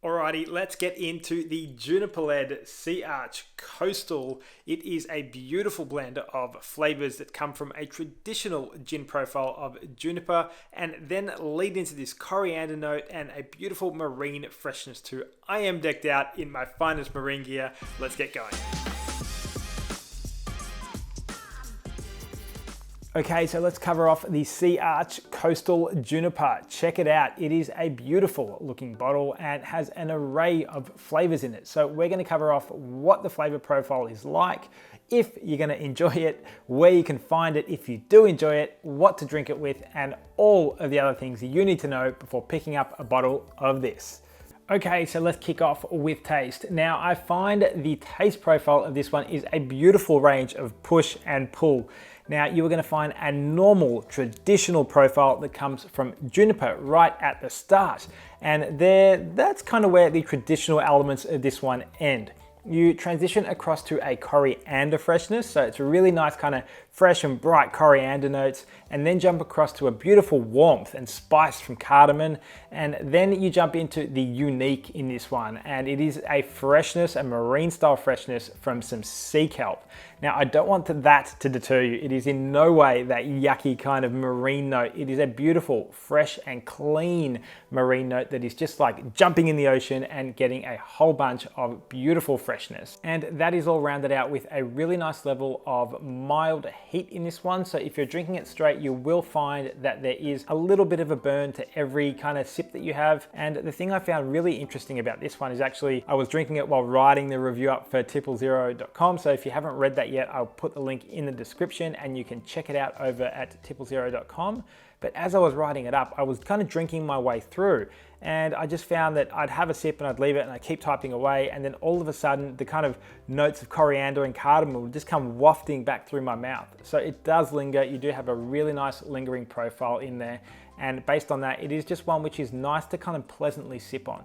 Alrighty, let's get into the Juniper-led Sea Arch Coastal. It is a beautiful blend of flavors that come from a traditional gin profile of juniper and then lead into this coriander note and a beautiful marine freshness too. I am decked out in my finest marine gear. Let's get going. Okay, so let's cover off the Sea Arch Coastal Juniper. Check it out. It is a beautiful looking bottle and has an array of flavors in it. So we're gonna cover off what the flavor profile is like, if you're gonna enjoy it, where you can find it if you do enjoy it, what to drink it with, and all of the other things you need to know before picking up a bottle of this. Okay, so let's kick off with taste. Now, I find the taste profile of this one is a beautiful range of push and pull. Now, you are going to find a normal, traditional profile that comes from juniper right at the start. And that's kind of where the traditional elements of this one end. You transition across to a coriander freshness, so it's a really nice kind of fresh and bright coriander notes, and then jump across to a beautiful warmth and spice from cardamom, and then you jump into the unique in this one, and it is a freshness, a marine style freshness from some sea kelp. Now, I don't want that to deter you. It is in no way that yucky kind of marine note. It is a beautiful, fresh and clean marine note that is just like jumping in the ocean and getting a whole bunch of beautiful freshness. And that is all rounded out with a really nice level of mild heat in this one. So if you're drinking it straight, you will find that there is a little bit of a burn to every kind of sip that you have. And the thing I found really interesting about this one is actually, I was drinking it while writing the review up for tipplezero.com. So if you haven't read that yet, I'll put the link in the description and you can check it out over at tipplezero.com. But as I was writing it up, I was kind of drinking my way through, and I just found that I'd have a sip and I'd leave it and I'd keep typing away, and then all of a sudden the kind of notes of coriander and cardamom would just come wafting back through my mouth. So it does linger. You do have a really nice lingering profile in there, and based on that, it is just one which is nice to kind of pleasantly sip on.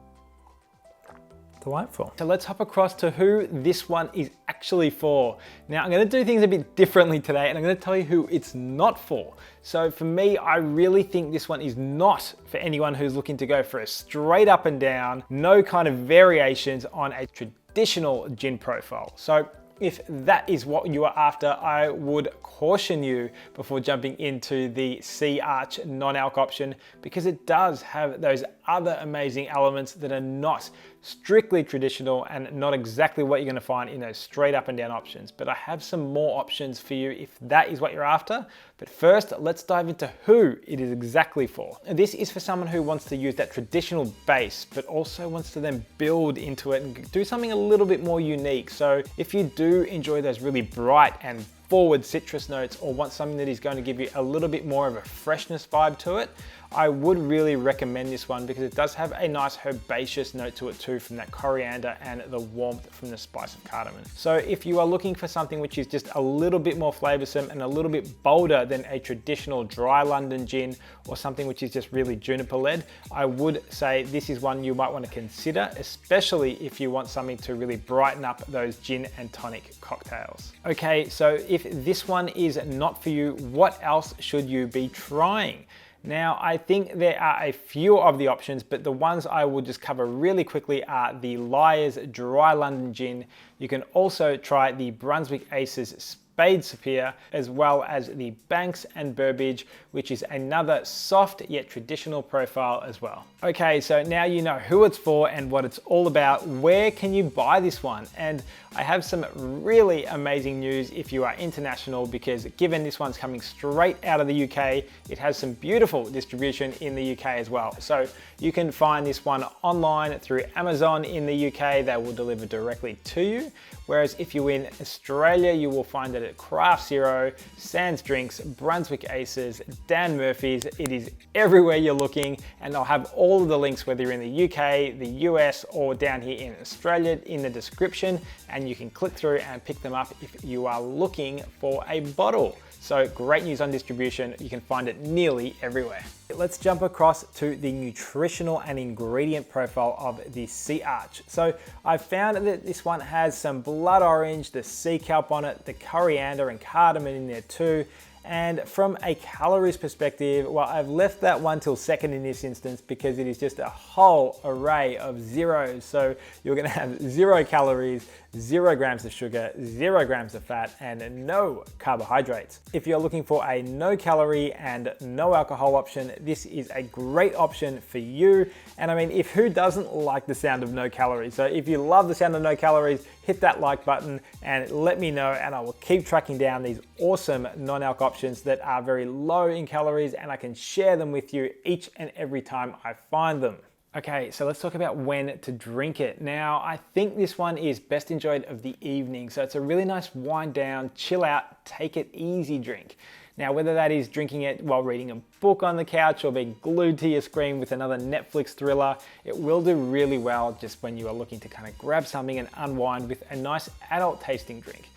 Delightful. So let's hop across to who this one is actually for. Now, I'm going to do things a bit differently today, and I'm going to tell you who it's not for. So for me, I really think this one is not for anyone who's looking to go for a straight up and down, no kind of variations on a traditional gin profile. So if that is what you are after, I would caution you before jumping into the Sea Arch non-alc option, because it does have those other amazing elements that are not strictly traditional and not exactly what you're going to find in those straight up and down options. But I have some more options for you if that is what you're after. But first, let's dive into who it is exactly for. And this is for someone who wants to use that traditional base, but also wants to then build into it and do something a little bit more unique. So if you do enjoy those really bright and forward citrus notes, or want something that is going to give you a little bit more of a freshness vibe to it, I would really recommend this one because it does have a nice herbaceous note to it too, from that coriander and the warmth from the spice of cardamom. So if you are looking for something which is just a little bit more flavorsome and a little bit bolder than a traditional dry London gin, or something which is just really juniper led, I would say this is one you might want to consider, especially if you want something to really brighten up those gin and tonic cocktails. Okay, so if this one is not for you, what else should you be trying? Now, I think there are a few of the options, but the ones I will just cover really quickly are the Lyre's Dry London Gin. You can also try the Brunswick Aces Spade Sapir, as well as the Banks and Burbage, which is another soft yet traditional profile as well. Okay, so now you know who it's for and what it's all about. Where can you buy this one? And I have some really amazing news if you are international, because given this one's coming straight out of the UK, it has some beautiful distribution in the UK as well. So you can find this one online through Amazon in the UK. They will deliver directly to you. Whereas if you're in Australia, you will find it at Craft Zero, Sands Drinks, Brunswick Aces, Dan Murphy's. It is everywhere you're looking, and I'll have all of the links, whether you're in the UK, the US, or down here in Australia, in the description, and you can click through and pick them up if you are looking for a bottle. So great news on distribution. You can find it nearly everywhere. Let's jump across to the nutritional and ingredient profile of the Sea Arch. So I found that this one has some blood orange, the sea kelp on it, the coriander and cardamom in there too, And from a calories perspective, well, I've left that one till second in this instance because it is just a whole array of zeros. So you're gonna have 0 calories, 0 grams of sugar, 0 grams of fat, and no carbohydrates. If you're looking for a no calorie and no alcohol option, this is a great option for you. And I mean, if who doesn't like the sound of no calories? So if you love the sound of no calories, hit that like button and let me know, and I will keep tracking down these awesome non-alc options that are very low in calories, and I can share them with you each and every time I find them. Okay, so let's talk about when to drink it. Now, I think this one is best enjoyed of the evening. So it's a really nice wind down, chill out, take it easy drink. Now, whether that is drinking it while reading a book on the couch or being glued to your screen with another Netflix thriller, it will do really well just when you are looking to kind of grab something and unwind with a nice adult tasting drink.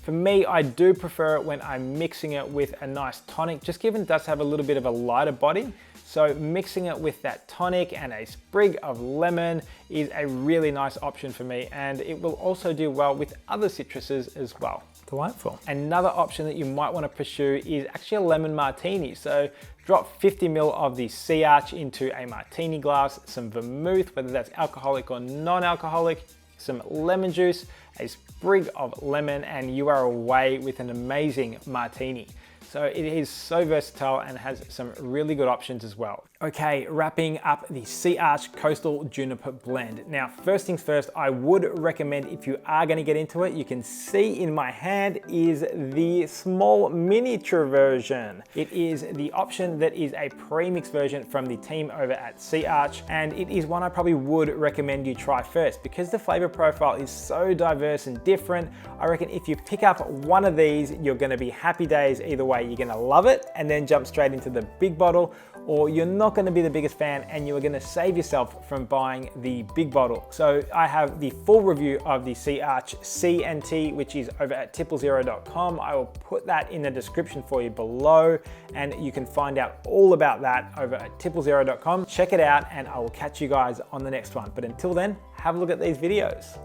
For me, I do prefer it when I'm mixing it with a nice tonic, just given it does have a little bit of a lighter body. So mixing it with that tonic and a sprig of lemon is a really nice option for me, and it will also do well with other citruses as well. Delightful. Another option that you might want to pursue is actually a lemon martini. So drop 50 ml of the sea arch into a martini glass, some vermouth, whether that's alcoholic or non-alcoholic, some lemon juice, a sprig of lemon, and you are away with an amazing martini. So it is so versatile and has some really good options as well. Okay, wrapping up the Sea Arch Coastal Juniper blend. Now, first things first, I would recommend if you are gonna get into it, you can see in my hand is the small miniature version. It is the option that is a pre-mix version from the team over at Sea Arch, and it is one I probably would recommend you try first because the flavor profile is so diverse and different. I reckon if you pick up one of these, you're gonna be happy days either way. You're gonna love it and then jump straight into the big bottle, or you're not gonna be the biggest fan and you are gonna save yourself from buying the big bottle. So I have the full review of the Sea Arch C&T, which is over at tipplezero.com. I will put that in the description for you below, and you can find out all about that over at tipplezero.com. Check it out, and I will catch you guys on the next one. But until then, have a look at these videos.